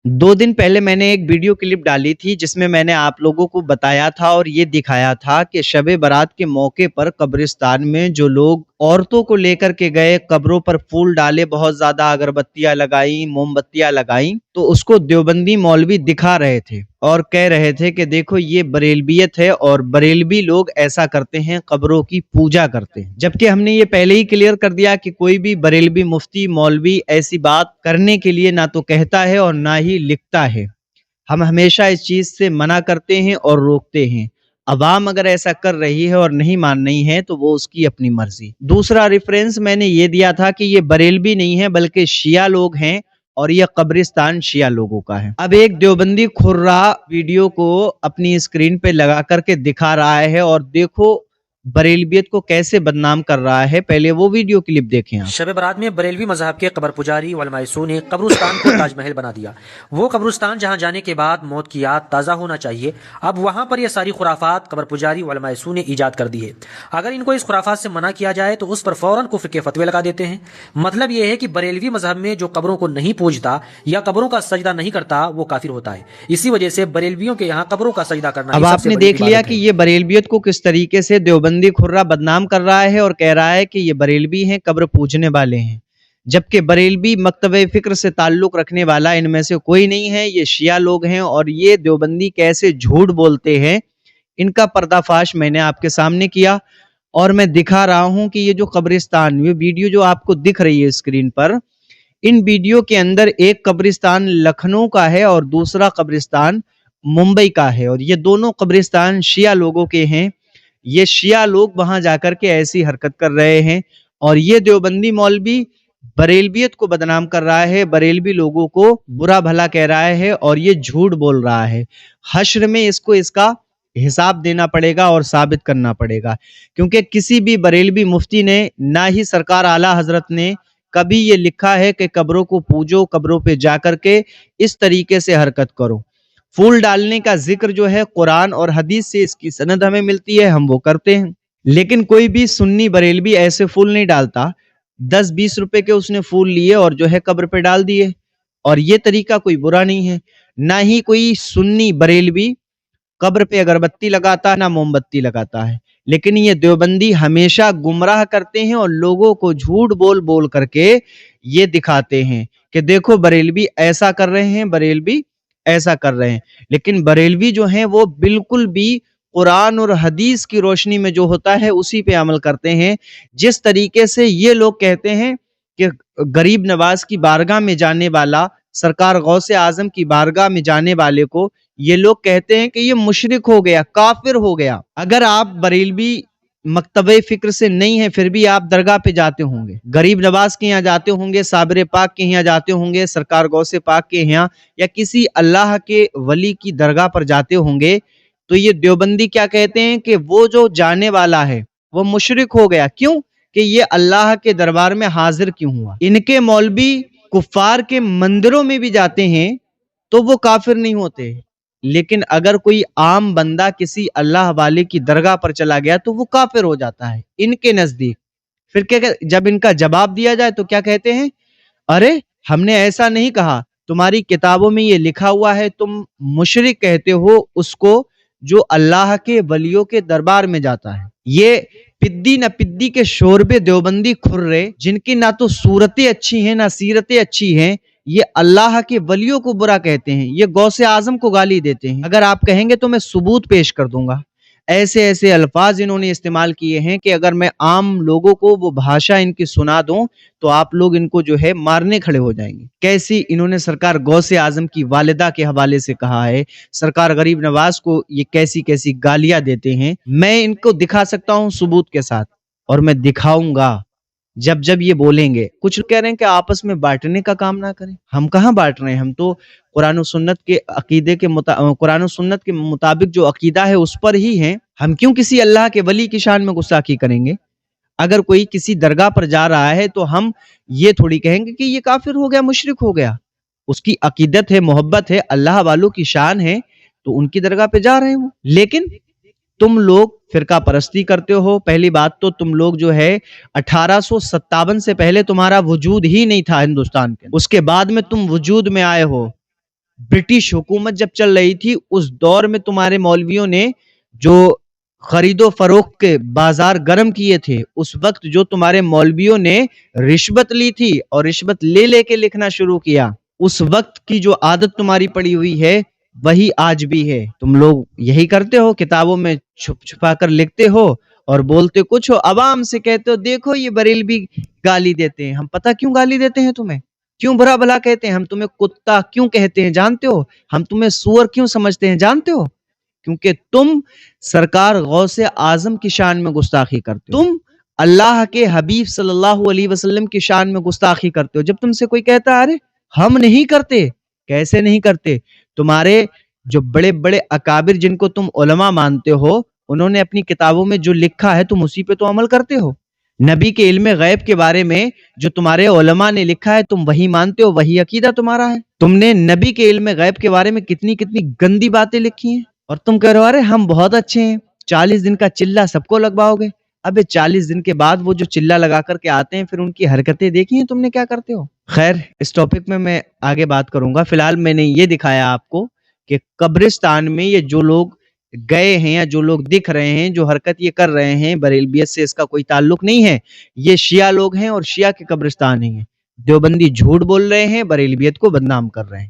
2 दिन पहले मैंने एक वीडियो क्लिप डाली थी जिसमें मैंने आप लोगों को बताया था और ये दिखाया था कि शब-ए बारात के मौके पर कब्रिस्तान में जो लोग औरतों को लेकर के गए, कब्रों पर फूल डाले, बहुत ज्यादा अगरबत्तियां लगाई, मोमबत्तियां लगाई, तो उसको देवबंदी मौलवी दिखा रहे थे और कह रहे थे कि देखो ये बरेलवियत है और बरेलवी लोग ऐसा करते हैं, कब्रों की पूजा करते हैं। जबकि हमने ये पहले ही क्लियर कर दिया कि कोई भी बरेलवी मुफ्ती मौलवी ऐसी बात करने के लिए ना तो कहता है और ना ही लिखता है। हम हमेशा इस चीज से मना करते हैं और रोकते हैं। अवाम अगर ऐसा कर रही है और नहीं मान रही है तो वो उसकी अपनी मर्जी। दूसरा रेफरेंस मैंने ये दिया था कि ये बरेलवी नहीं है बल्कि शिया लोग हैं और ये कब्रिस्तान शिया लोगों का है। अब एक देवबंदी खुर्रा वीडियो को अपनी स्क्रीन पे लगा करके दिखा रहा है और देखो बरेलवियत को कैसे बदनाम कर रहा है। पहले वो वीडियो क्लिप देखें आप। शब बारात में बरेलवी मजहब के कब्र पुजारी वलमायसू ने कब्रिस्तान को ताजमहल बना दिया। वो कब्रिस्तान जहां जाने के बाद मौत की याद ताज़ा होना चाहिए, अब वहां पर ये सारी खुराफात कब्र पुजारी वलमायसू ने ईजाद कर दी है। अगर इनको इस खुराफात से मना किया जाए तो उस पर फौरन कुफ्र के फतवे लगा देते हैं। मतलब ये है कि बरेलवी मजहब में जो कब्रों को नहीं पूजता या कब्रों का सजदा नहीं करता वो काफिर होता है। इसी वजह से बरेलवियों के यहाँ कब्रों का सजदा करना। अब आपने देख लिया कि ये बरेलवियत को किस तरीके से देवबंदी खुर्रा बदनाम कर रहा है और कह रहा है कि ये बरेलवी हैं, कब्र पूजने वाले हैं, जबकि बरेलवी मकतबे फिक्र से ताल्लुक रखने वाला इनमें से कोई नहीं है। ये शिया लोग हैं और ये देवबंदी कैसे झूठ बोलते हैं इनका पर्दाफाश मैंने आपके सामने किया और मैं दिखा रहा हूं कि ये जो कब्रिस्तान, ये वीडियो जो आपको दिख रही है स्क्रीन पर, इन वीडियो के अंदर एक कब्रिस्तान लखनऊ का है और दूसरा कब्रिस्तान मुंबई का है और ये दोनों कब्रिस्तान शिया लोगों के हैं। ये शिया लोग वहां जाकर के ऐसी हरकत कर रहे हैं और ये देवबंदी मौलवी बरेलवियत को बदनाम कर रहा है, बरेलवी लोगों को बुरा भला कह रहा है और ये झूठ बोल रहा है। हश्र में इसको इसका हिसाब देना पड़ेगा और साबित करना पड़ेगा, क्योंकि किसी भी बरेलवी मुफ्ती ने ना ही सरकार आला हजरत ने कभी ये लिखा है कि कब्रों को पूजो, कब्रों पे जाकर के इस तरीके से हरकत करो। फूल डालने का जिक्र जो है कुरान और हदीस से इसकी सनद हमें मिलती है, हम वो करते हैं। लेकिन कोई भी सुन्नी बरेलवी ऐसे फूल नहीं डालता। 10-20 रुपए के उसने फूल लिए और जो है कब्र पे डाल दिए, और ये तरीका कोई बुरा नहीं है। ना ही कोई सुन्नी बरेलवी कब्र पे अगरबत्ती लगाता है ना मोमबत्ती लगाता है। लेकिन ये देवबंदी हमेशा गुमराह करते हैं और लोगों को झूठ बोल बोल करके ये दिखाते हैं कि देखो बरेलवी ऐसा कर रहे हैं, बरेलवी ऐसा कर रहे हैं। लेकिन बरेलवी जो हैं वो बिल्कुल भी कुरान और हदीस की रोशनी में जो होता है उसी पे अमल करते हैं। जिस तरीके से ये लोग कहते हैं कि गरीब नवाज की बारगाह में जाने वाला, सरकार गौसे आजम की बारगाह में जाने वाले को ये लोग कहते हैं कि ये मुशरिक हो गया, काफिर हो गया। अगर आप बरेलवी मकतबे फिक्र से नहीं है फिर भी आप दरगाह पे जाते होंगे, गरीब नवाज के यहाँ जाते होंगे, साबिर पाक के यहाँ जाते होंगे, सरकार गौसे पाक के यहाँ या किसी अल्लाह के वली की दरगाह पर जाते होंगे, तो ये देवबंदी क्या कहते हैं कि वो जो जाने वाला है वो मुशरिक हो गया। क्यों? कि ये अल्लाह के दरबार में हाजिर क्यों हुआ। इनके मौलवी कुफार के मंदिरों में भी जाते हैं तो वो काफिर नहीं होते, लेकिन अगर कोई आम बंदा किसी अल्लाह वाले की दरगाह पर चला गया तो वो काफिर हो जाता है इनके नजदीक। फिर क्या, जब इनका जवाब दिया जाए तो क्या कहते हैं, अरे हमने ऐसा नहीं कहा, तुम्हारी किताबों में ये लिखा हुआ है, तुम मुशरिक कहते हो उसको जो अल्लाह के वलियों के दरबार में जाता है। ये पिद्दी न पिद्दी के शोरबे देवबंदी खुर्रे जिनकी ना तो सूरतें अच्छी हैं ना सीरतें अच्छी हैं, ये अल्लाह के वलियों को बुरा कहते हैं, ये गौसे आजम को गाली देते हैं। अगर आप कहेंगे तो मैं सबूत पेश कर दूंगा। ऐसे ऐसे अल्फाज इन्होंने इस्तेमाल किए हैं कि अगर मैं आम लोगों को वो भाषा इनकी सुना दूं तो आप लोग इनको जो है मारने खड़े हो जाएंगे। कैसी इन्होंने सरकार गौसे आजम की वालिदा के हवाले से कहा है, सरकार गरीब नवाज को ये कैसी कैसी गालियां देते हैं। मैं इनको दिखा सकता हूं सबूत के साथ और मैं दिखाऊंगा जब जब ये बोलेंगे। कुछ कह रहे हैं कि आपस में बांटने का काम ना करें। हम कहाँ बांट रहे हैं, हम तो कुरान और सुन्नत के अकीदे के कुरान और सुन्नत के मुताबिक जो अकीदा है उस पर ही हैं। हम क्यों किसी अल्लाह के वली की शान में गुस्ताखी करेंगे। अगर कोई किसी दरगाह पर जा रहा है तो हम ये थोड़ी कहेंगे कि ये काफिर हो गया, मुशरिक हो गया। उसकी अकीदत है, मोहब्बत है, अल्लाह वालों की शान है, तो उनकी दरगाह पे जा रहे हो। लेकिन तुम लोग फिरका परस्ती करते हो। पहली बात तो तुम लोग जो है 1857 से पहले तुम्हारा वजूद ही नहीं था हिंदुस्तान के, उसके बाद में तुम वजूद में आए हो। برٹش حکومت جب چل رہی تھی اس دور میں تمہارے مولویوں نے جو خرید و فروخت کے بازار گرم کیے تھے، اس وقت جو تمہارے مولویوں نے رشوت لی تھی اور رشوت لے لے کے لکھنا شروع کیا، اس وقت کی جو عادت تمہاری پڑی ہوئی ہے وہی آج بھی ہے. تم لوگ یہی کرتے ہو، کتابوں میں چھپ چھپا کر لکھتے ہو اور بولتے کچھ ہو، عوام سے کہتے ہو دیکھو یہ بریلوی گالی دیتے ہیں. ہم پتہ کیوں گالی دیتے ہیں تمہیں، کیوں برا بھلا کہتے ہیں، ہم تمہیں کتا کیوں کہتے ہیں جانتے ہو، ہم تمہیں سور کیوں سمجھتے ہیں جانتے ہو؟ کیونکہ تم سرکار غوث اعظم کی شان میں گستاخی کرتے ہو، تم اللہ کے حبیب صلی اللہ علیہ وسلم کی شان میں گستاخی کرتے ہو. جب تم سے کوئی کہتا ہے ارے ہم نہیں کرتے، کیسے نہیں کرتے؟ تمہارے جو بڑے بڑے اکابر جن کو تم علماء مانتے ہو، انہوں نے اپنی کتابوں میں جو لکھا ہے تم اسی پہ تو عمل کرتے ہو. نبی کے علم غیب کے بارے میں جو تمہارے علماء نے لکھا ہے تم وہی مانتے ہو، وہی عقیدہ تمہارا ہے. تم نے نبی کے علم غیب کے بارے میں کتنی کتنی گندی باتیں لکھی ہیں اور تم کہہ رہے ہو ارے ہم بہت اچھے ہیں، 40 دن کا چلہ سب کو لگواؤ گے. ابے 40 دن کے بعد وہ جو چلہ لگا کر کے آتے ہیں پھر ان کی حرکتیں دیکھی ہیں تم نے کیا کرتے ہو. خیر اس ٹاپک میں آگے بات کروں گا. فی الحال میں نے یہ دکھایا آپ کو کہ قبرستان میں یہ جو لوگ گئے ہیں یا جو لوگ دکھ رہے ہیں، جو حرکت یہ کر رہے ہیں، بریلویت سے اس کا کوئی تعلق نہیں ہے. یہ شیعہ لوگ ہیں اور شیعہ کے قبرستان ہیں. دیوبندی جھوٹ بول رہے ہیں، بریلویت کو بدنام کر رہے ہیں.